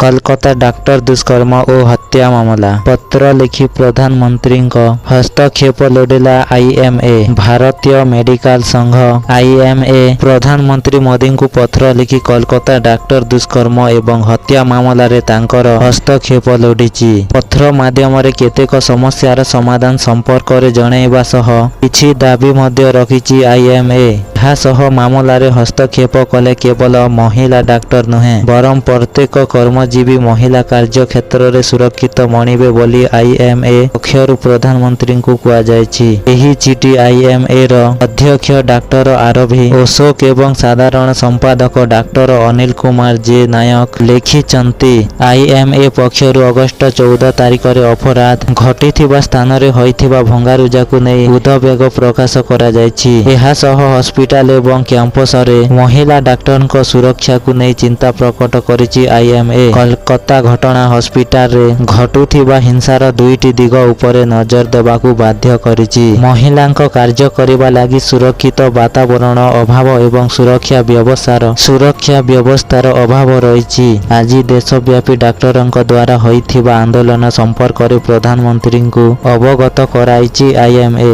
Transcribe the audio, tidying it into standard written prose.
Kolkata doctor दुष्कर्म और हत्या मामला। पत्र लिखि प्रधानमंत्री हस्तक्षेप लोडिला आईएमए। भारतीय मेडिकल संघ आईएमए प्रधानमंत्री मोदी को पत्र लिखि कोलकाता डाक्टर दुष्कर्म एवं हत्या मामला रे तांकर हस्तक्षेप लोडिछि। पत्र माध्यम रे केतेक समस्यार समाधान संपर्क रे जणाइबा सह किछि दाबी मध्य रखिछि आईएमए। सह मामला रे हस्तक्षेप कले केवल महिला डाक्टर नुहे बरम प्रत्येक कर्मजीवी महिला कार्य क्षेत्र रे सुरक्षित मणिबे बोली आईएमए पक्षरु प्रधानमंत्री को कुआ जायछि। एही चिठी आईएमए रो अध्यक्ष डाक्टर आरवी अशोक एवं साधारण संपादक डाक्टर अनिल कुमार जे नायक लिखिचंती। आईएमए पक्षरु अगस्त 14 तारिख रे अपराध घटिथिबा स्थान रे होइथिबा भंगारुजा को नै उद्वेग प्रकाश करा जायछि। एहा सह हॉस्पिटल एवं कैंपस रे महिला डाक्टर को सुरक्षा को नहीं चिंता प्रकट करिछि आईएमए। कोलकाता घटना हॉस्पिटल रे घटुथिबा हिंसार दुईटी दिग उपरे नजर देबाकू बाध्य करिछि। महिलांक कार्य करिबा लागि सुरक्षित वातावरण अभाव एवं सुरक्षा व्यवस्थार अभाव रहिछि। आज देशव्यापी डाक्टरंक द्वारा होइथिबा आंदोलन संपर्क रे प्रधानमंत्री को अवगत कराइछि आईएमए।